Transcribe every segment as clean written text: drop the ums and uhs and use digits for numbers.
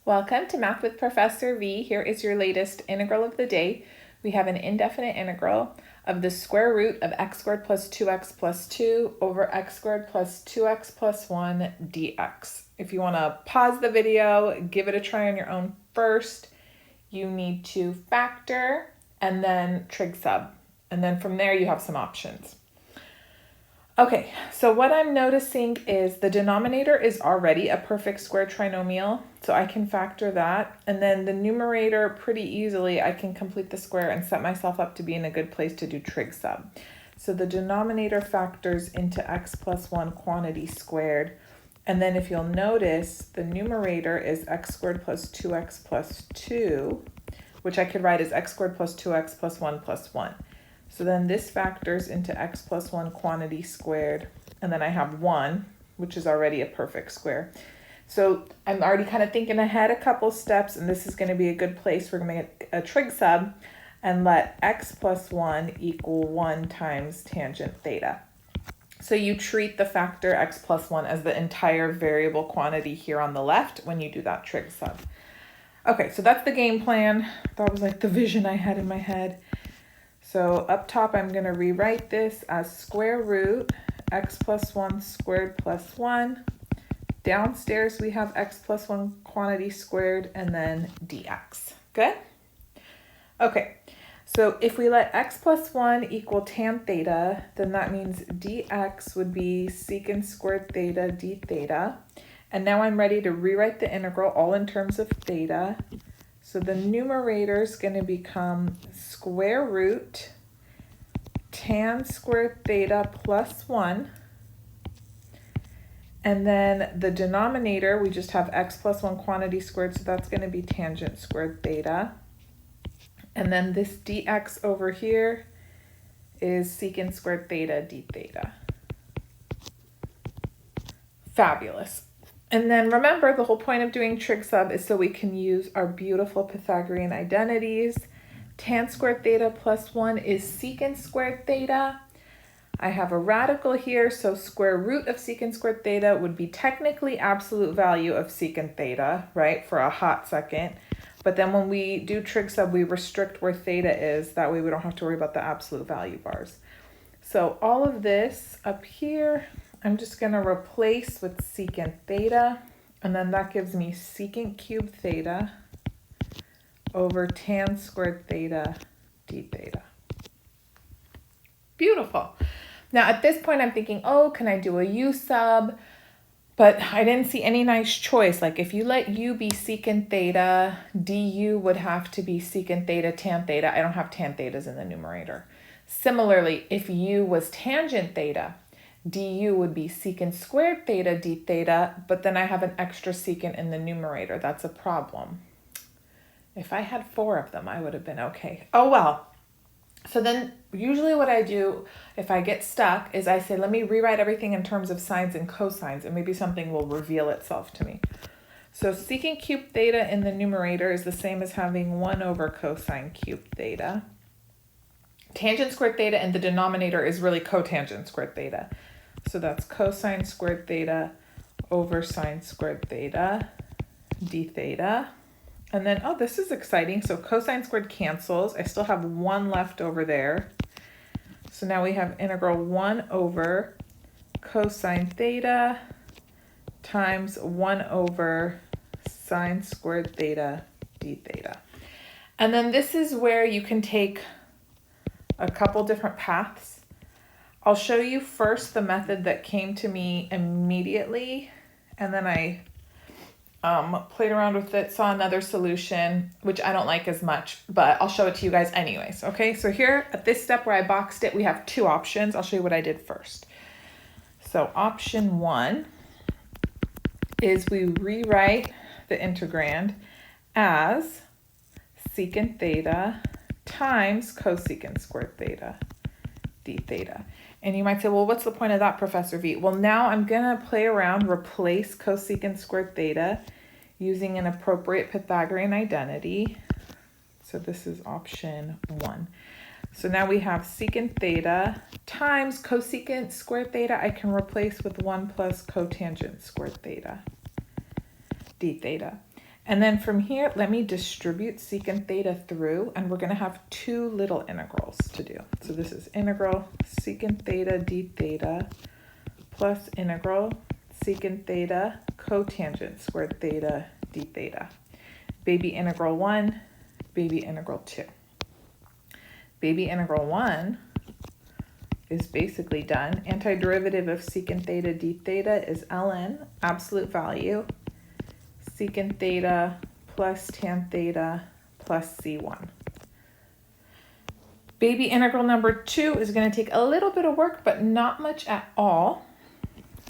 Welcome to Math with Professor V. Here is your latest integral of the day. We have an indefinite integral of the square root of x squared plus 2x plus 2 over x squared plus 2x plus 1 dx. If you want to pause the video, give it a try on your own first, you need to factor and then trig sub. And then from there you have some options. Okay, so what I'm noticing is the denominator is already a perfect square trinomial, so I can factor that. And then the numerator, pretty easily, I can complete the square and set myself up to be in a good place to do trig sub. So the denominator factors into x plus 1 quantity squared. And then if you'll notice, the numerator is x squared plus 2x plus 2, which I could write as x squared plus 2x plus 1 plus 1. So then this factors into x plus 1 quantity squared, and then I have 1, which is already a perfect square. So I'm already kind of thinking ahead a couple steps, and this is going to be a good place. We're going to make a trig sub and let x plus 1 equal 1 times tangent theta. So you treat the factor x plus 1 as the entire variable quantity here on the left when you do that trig sub. Okay, so that's the game plan. That was like the vision I had in my head. So up top, I'm going to rewrite this as square root x plus 1 squared plus 1. Downstairs, we have x plus 1 quantity squared and then dx. Good? Okay, so if we let x plus 1 equal tan theta, then that means dx would be secant squared theta d theta. And now I'm ready to rewrite the integral all in terms of theta. So the numerator is going to become square root tan squared theta plus 1. And then the denominator, we just have x plus 1 quantity squared, so that's going to be tangent squared theta. And then this dx over here is secant squared theta d theta. Fabulous. And then remember, the whole point of doing trig sub is so we can use our beautiful Pythagorean identities. Tan squared theta plus 1 is secant squared theta. I have a radical here, so square root of secant squared theta would be technically absolute value of secant theta, right, for a hot second. But then when we do trig sub, we restrict where theta is. That way we don't have to worry about the absolute value bars. So all of this up here, I'm just going to replace with secant theta, and then that gives me secant cubed theta over tan squared theta d theta. Beautiful. Now at this point I'm thinking, oh, can I do a u sub? But I didn't see any nice choice. Like if you let u be secant theta, du would have to be secant theta tan theta. I don't have tan thetas in the numerator. Similarly, if u was tangent theta, du would be secant squared theta d theta, but then I have an extra secant in the numerator. That's a problem. If I had 4 of them, I would have been okay. Oh well. So then usually what I do if I get stuck is I say, let me rewrite everything in terms of sines and cosines, and maybe something will reveal itself to me. So secant cubed theta in the numerator is the same as having 1 over cosine cubed theta. Tangent squared theta in the denominator is really cotangent squared theta. So that's cosine squared theta over sine squared theta d theta. And then, oh, this is exciting. So cosine squared cancels. I still have 1 left over there. So now we have integral 1 over cosine theta times 1 over sine squared theta d theta. And then this is where you can take a couple different paths. I'll show you first the method that came to me immediately, and then I played around with it, saw another solution, which I don't like as much, but I'll show it to you guys anyways. Okay, so here at this step where I boxed it, we have 2 options. I'll show you what I did first. So option 1 is we rewrite the integrand as secant theta times cosecant squared theta d theta. And you might say, well, what's the point of that, Professor V? Well, now I'm going to play around, replace cosecant squared theta using an appropriate Pythagorean identity. So this is option 1. So now we have secant theta times cosecant squared theta. I can replace with 1 plus cotangent squared theta d theta. And then from here, let me distribute secant theta through, and we're going to have two little integrals to do. So this is integral secant theta d theta plus integral secant theta cotangent squared theta d theta. Baby integral 1, baby integral 2. Baby integral 1 is basically done. Antiderivative of secant theta d theta is ln, absolute value, secant theta plus tan theta plus c1. Baby integral number 2 is going to take a little bit of work, but not much at all.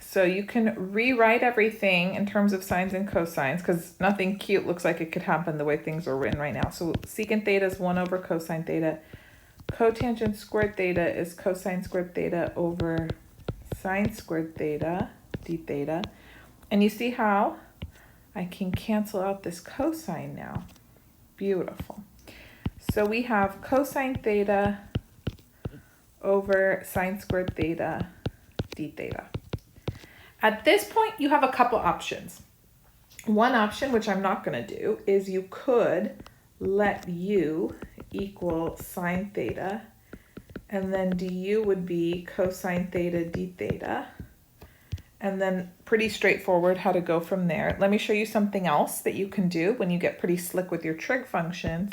So you can rewrite everything in terms of sines and cosines, because nothing cute looks like it could happen the way things are written right now. So secant theta is 1 over cosine theta. Cotangent squared theta is cosine squared theta over sine squared theta d theta. And you see how I can cancel out this cosine now. Beautiful. So we have cosine theta over sine squared theta d theta. At this point, you have a couple options. One option, which I'm not going to do, is you could let u equal sine theta, and then du would be cosine theta d theta. And then pretty straightforward how to go from there. Let me show you something else that you can do when you get pretty slick with your trig functions.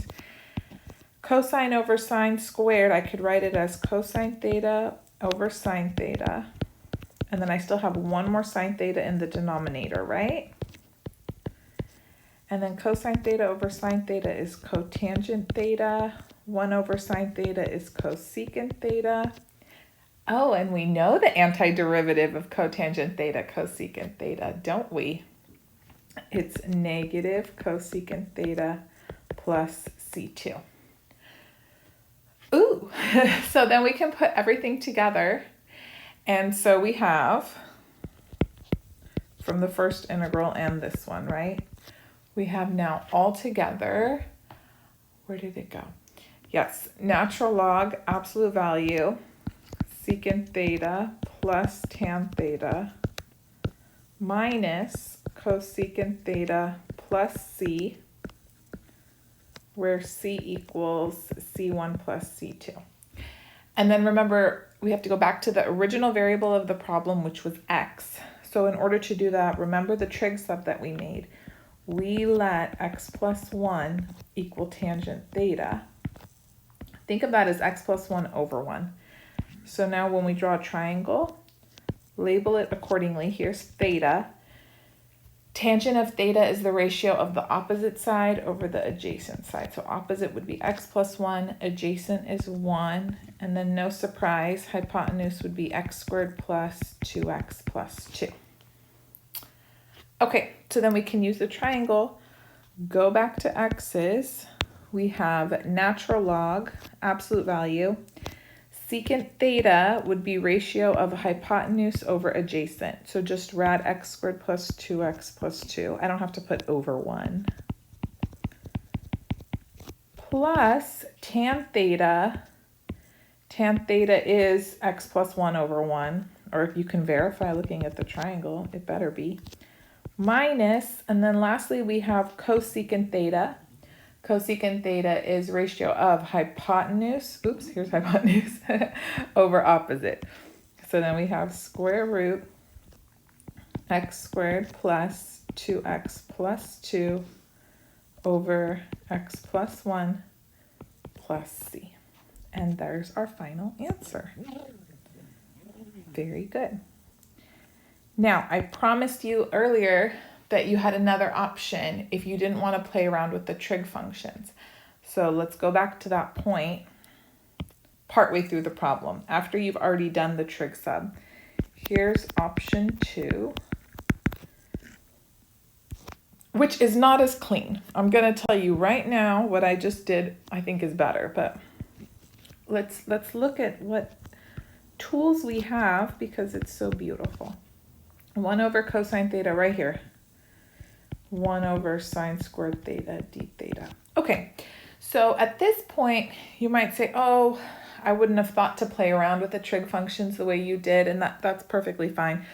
Cosine over sine squared, I could write it as cosine theta over sine theta. And then I still have one more sine theta in the denominator, right? And then cosine theta over sine theta is cotangent theta. 1 over sine theta is cosecant theta. Oh, and we know the antiderivative of cotangent theta, cosecant theta, don't we? It's negative cosecant theta plus C2. Ooh, so then we can put everything together. And so we have, from the first integral and this one, right? We have now all together, where did it go? Yes, natural log, absolute value, secant theta plus tan theta minus cosecant theta plus c, where c equals c1 plus c2. And then remember, we have to go back to the original variable of the problem, which was x. So in order to do that, remember the trig sub that we made. We let x plus 1 equal tangent theta. Think of that as x plus 1 over 1. So now when we draw a triangle, label it accordingly. Here's theta. Tangent of theta is the ratio of the opposite side over the adjacent side. So opposite would be x plus 1, adjacent is 1, and then no surprise, hypotenuse would be x squared plus 2x plus 2. Okay, so then we can use the triangle, go back to x's. We have natural log, absolute value. Secant theta would be ratio of hypotenuse over adjacent. So just rad x squared plus 2x plus 2. I don't have to put over 1. Plus tan theta. Tan theta is x plus 1 over 1. Or if you can verify looking at the triangle, it better be. Minus, and then lastly we have cosecant theta. Cosecant theta is ratio of hypotenuse, oops, here's hypotenuse, over opposite. So then we have square root x squared plus 2x plus 2 over x plus 1 plus c. And there's our final answer. Very good. Now, I promised you earlier that you had another option if you didn't want to play around with the trig functions. So let's go back to that point partway through the problem, after you've already done the trig sub. Here's option 2, which is not as clean. I'm going to tell you right now what I just did I think is better, but let's look at what tools we have because it's so beautiful. 1 over cosine theta right here. 1 over sine squared theta d theta. Okay, so at this point, you might say, oh, I wouldn't have thought to play around with the trig functions the way you did, and that's perfectly fine.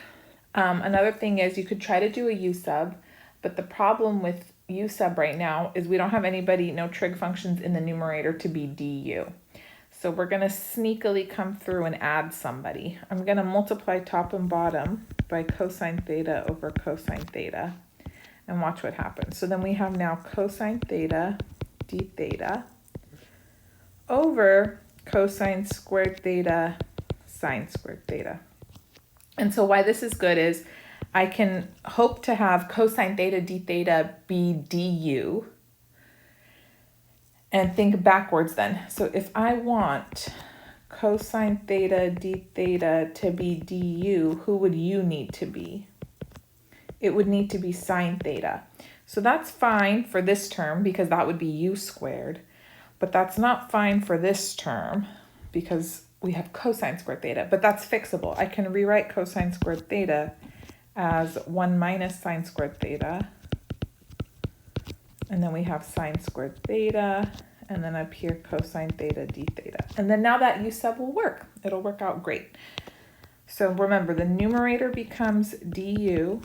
Another thing is you could try to do a u sub, but the problem with u sub right now is we don't have no trig functions in the numerator to be du. So we're going to sneakily come through and add somebody. I'm going to multiply top and bottom by cosine theta over cosine theta and watch what happens. So then we have now cosine theta d theta over cosine squared theta sine squared theta. And so why this is good is I can hope to have cosine theta d theta be du and think backwards then. So if I want cosine theta d theta to be du, who would u need to be? It would need to be sine theta. So that's fine for this term because that would be u squared, but that's not fine for this term because we have cosine squared theta, but that's fixable. I can rewrite cosine squared theta as 1 minus sine squared theta, and then we have sine squared theta, and then up here cosine theta d theta. And then now that u sub will work. It'll work out great. So remember, the numerator becomes du,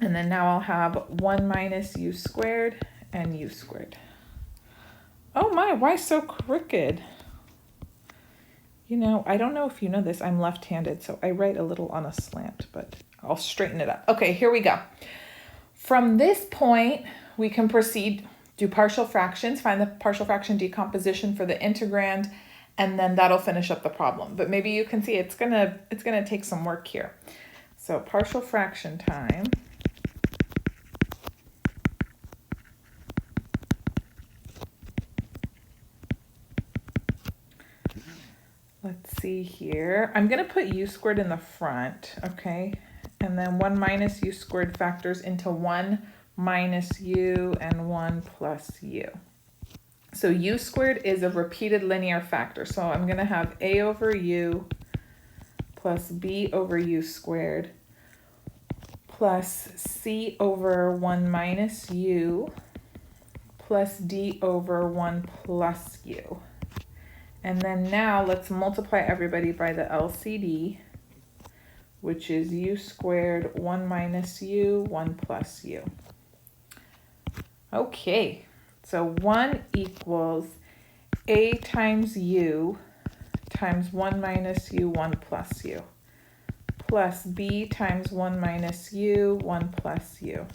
and then now I'll have 1 minus u squared and u squared. Oh my, why so crooked? You know, I don't know if you know this, I'm left-handed, so I write a little on a slant, but I'll straighten it up. Okay, here we go. From this point, we can proceed, do partial fractions, find the partial fraction decomposition for the integrand, and then that'll finish up the problem. But maybe you can see it's gonna take some work here. So partial fraction time. Let's see here. I'm going to put u squared in the front, okay? And then 1 minus u squared factors into 1 minus u and 1 plus u. So u squared is a repeated linear factor. So I'm going to have a over u plus b over u squared plus c over 1 minus u plus d over 1 plus u. And then now let's multiply everybody by the LCD, which is u squared 1 minus u, 1 plus u. Okay, so 1 equals a times u times 1 minus u, 1 plus u, plus b times 1 minus u, 1 plus u,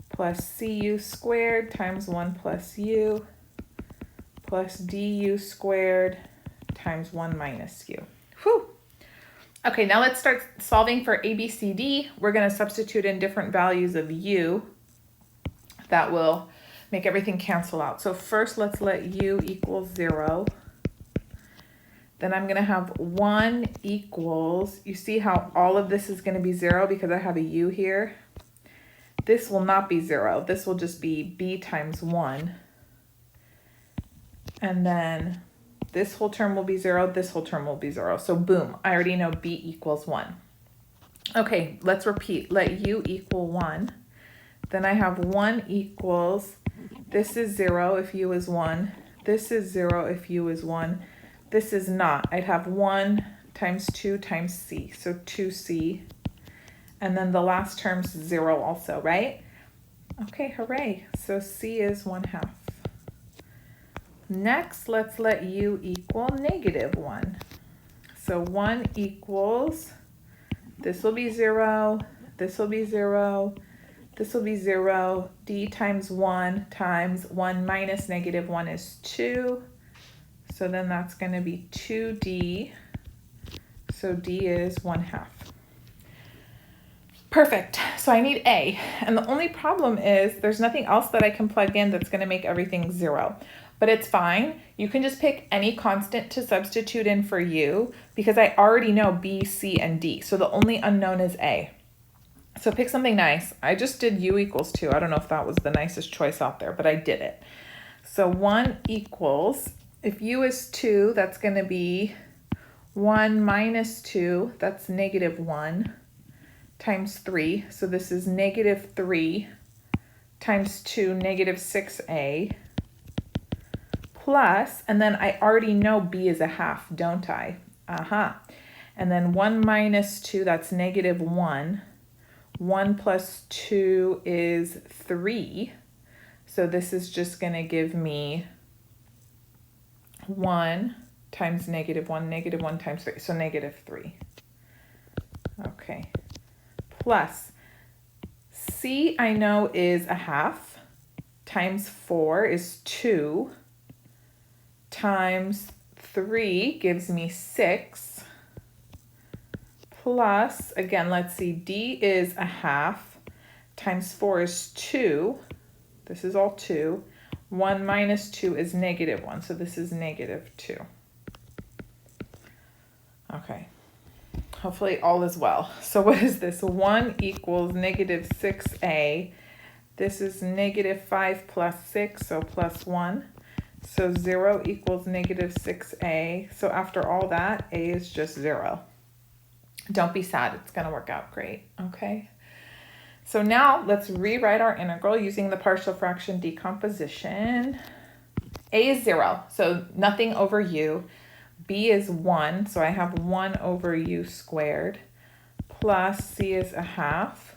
plus cu squared times 1 plus u, plus du squared times 1 minus u. Whew. Okay, now let's start solving for a, b, c, d. We're going to substitute in different values of u. That will make everything cancel out. So first, let's let u equal 0. Then I'm going to have 1 equals, you see how all of this is going to be 0 because I have a u here? This will not be 0. This will just be b times 1. And then this whole term will be 0, this whole term will be 0. So boom, I already know b equals 1. Okay, let's repeat. Let u equal 1. Then I have 1 equals, this is 0 if u is 1. This is 0 if u is 1. This is not. I'd have 1 times 2 times c, so 2c. And then the last term's 0 also, right? Okay, hooray. So c is 1/2. Next, let's let u equal -1. So 1 equals, this will be 0, this will be 0, this will be 0, d times 1 times 1 minus -1 is 2. So then that's going to be 2d. So d is 1/2. Perfect. So I need a. And the only problem is there's nothing else that I can plug in that's going to make everything 0. But it's fine. You can just pick any constant to substitute in for u because I already know b, c, and d. So the only unknown is a. So pick something nice. I just did u equals 2. I don't know if that was the nicest choice out there, but I did it. So 1 equals, if u is 2, that's going to be 1 minus 2, that's -1, times 3. So this is -3 times 2, -6a. Plus, and then I already know b is 1/2, don't I? And then 1 minus 2, that's -1. 1 plus 2 is 3. So this is just going to give me 1 times -1, -1 times 3, so -3. Okay. Plus, C I know is 1/2, times 4 is 2, times 3 gives me 6, plus, again, let's see, D is 1/2, times 4 is 2, this is all 2, 1 minus 2 is -1, so this is -2. Okay, hopefully all is well. So what is this? 1 equals -6a. This is -5 plus 6, so plus 1. So 0 equals -6a. So after all that, a is just 0. Don't be sad, it's going to work out great, okay? So now let's rewrite our integral using the partial fraction decomposition. A is 0, so nothing over u. B is 1, so I have 1 over u squared, plus C is 1/2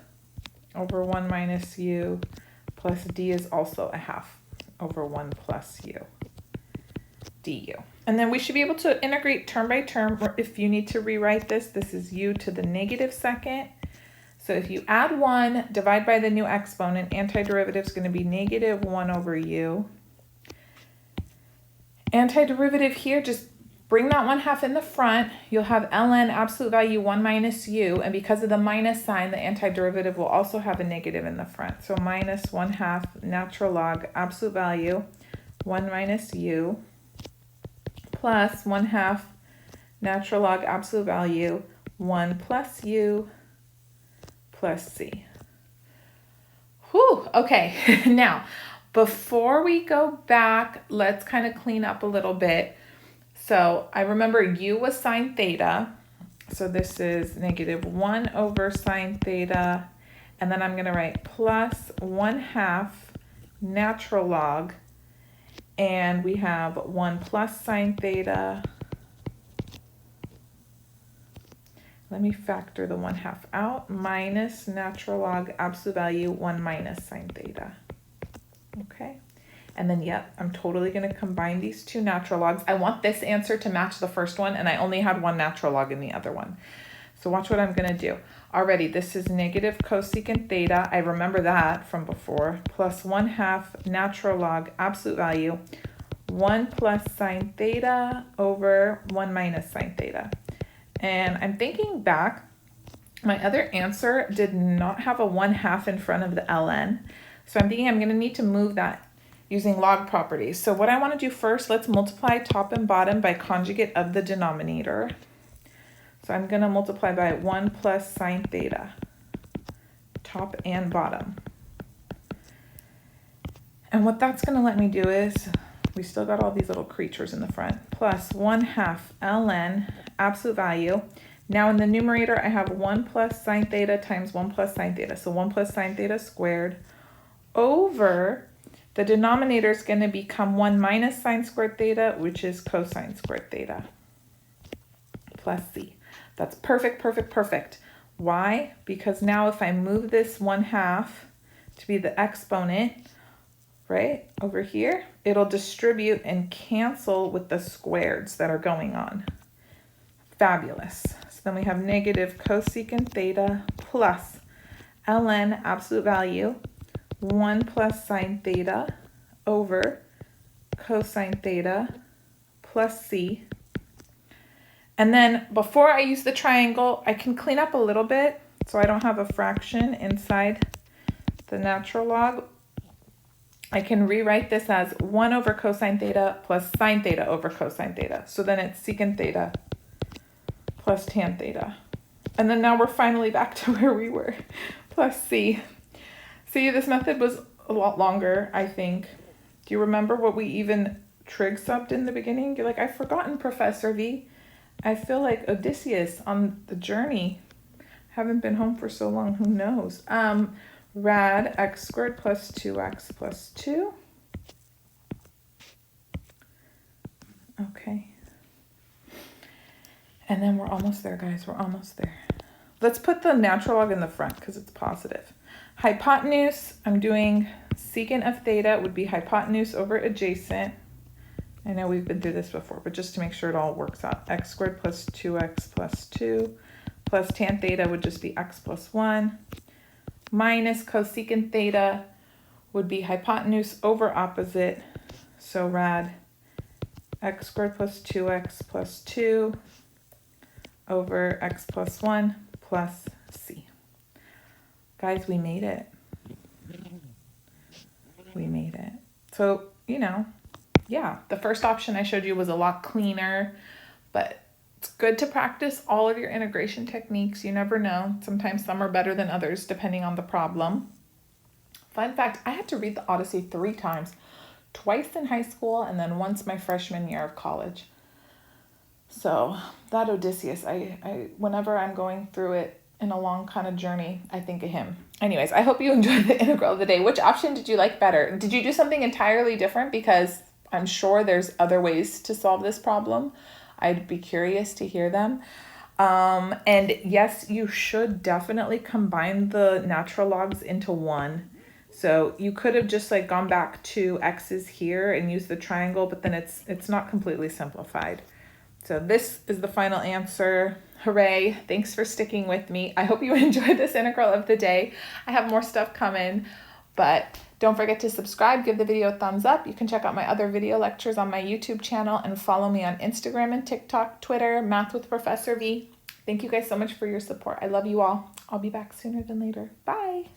over 1 minus u, plus D is also 1/2 over 1 plus u du. And then we should be able to integrate term by term. If you need to rewrite this, this is u to the -2nd. So if you add 1, divide by the new exponent, antiderivative is going to be -1 over u. Antiderivative here, just bring that 1/2 in the front. You'll have ln absolute value 1 minus u, and because of the minus sign, the antiderivative will also have a negative in the front. So minus 1/2 natural log absolute value 1 minus u, plus 1/2 natural log absolute value 1 plus u plus c. Whew, okay, now before we go back, let's kind of clean up a little bit. So I remember u was sine theta, so this is -1 over sine theta, and then I'm going to write plus 1/2 natural log, and we have 1 plus sine theta. Let me factor the 1/2 out, minus natural log absolute value 1 minus sine theta. Okay. And then, yep, I'm totally going to combine these two natural logs. I want this answer to match the first one, and I only had one natural log in the other one. So watch what I'm going to do. Already, this is negative cosecant theta. I remember that from before. Plus 1/2 natural log absolute value 1 plus sine theta over 1 minus sine theta. And I'm thinking back, my other answer did not have a 1/2 in front of the ln. So I'm thinking I'm going to need to move that using log properties. So what I want to do first, let's multiply top and bottom by conjugate of the denominator. So I'm going to multiply by 1 plus sine theta, top and bottom. And what that's going to let me do is, we still got all these little creatures in the front, plus 1/2 ln absolute value. Now in the numerator, I have 1 plus sine theta times 1 plus sine theta. So 1 plus sine theta squared over the denominator is going to become 1 minus sine squared theta, which is cosine squared theta, plus c. That's perfect, perfect, perfect. Why? Because now if I move this 1/2 to be the exponent, right, over here, it'll distribute and cancel with the squareds that are going on. Fabulous. So then we have negative cosecant theta plus ln absolute value 1 plus sine theta over cosine theta plus c. And then before I use the triangle, I can clean up a little bit so I don't have a fraction inside the natural log. I can rewrite this as 1 over cosine theta plus sine theta over cosine theta. So then it's secant theta plus tan theta. And then now we're finally back to where we were, plus c. See, this method was a lot longer, I think. Do you remember what we even trig subbed in the beginning? You're like, I've forgotten, Professor V. I feel like Odysseus on the journey. Haven't been home for so long, who knows? Rad x squared plus 2x plus 2. Okay. And then we're almost there, guys. We're almost there. let's put the natural log in the front because it's positive. Hypotenuse, I'm doing secant of theta would be hypotenuse over adjacent. I know we've been through this before, but just to make sure it all works out. X squared plus 2x plus 2 plus tan theta would just be x plus 1 minus cosecant theta would be hypotenuse over opposite. So rad x squared plus 2x plus 2 over x plus 1 plus c. Guys, we made it. We made it. So, you know, yeah, the first option I showed you was a lot cleaner, but it's good to practice all of your integration techniques. You never know. Sometimes some are better than others depending on the problem. Fun fact, I had to read the Odyssey 3 times, twice in high school and then once my freshman year of college. So that Odysseus, I whenever I'm going through it in a long kind of journey, I think of him. Anyways, I hope you enjoyed the integral of the day. Which option did you like better? Did you do something entirely different? Because I'm sure there's other ways to solve this problem. I'd be curious to hear them. And yes, you should definitely combine the natural logs into one. So you could have just like gone back to x's here and used the triangle, but then it's not completely simplified. So this is the final answer. Hooray. Thanks for sticking with me. I hope you enjoyed this integral of the day. I have more stuff coming, but don't forget to subscribe, give the video a thumbs up. You can check out my other video lectures on my YouTube channel and follow me on Instagram and TikTok, Twitter, Math with Professor V. Thank you guys so much for your support. I love you all. I'll be back sooner than later. Bye.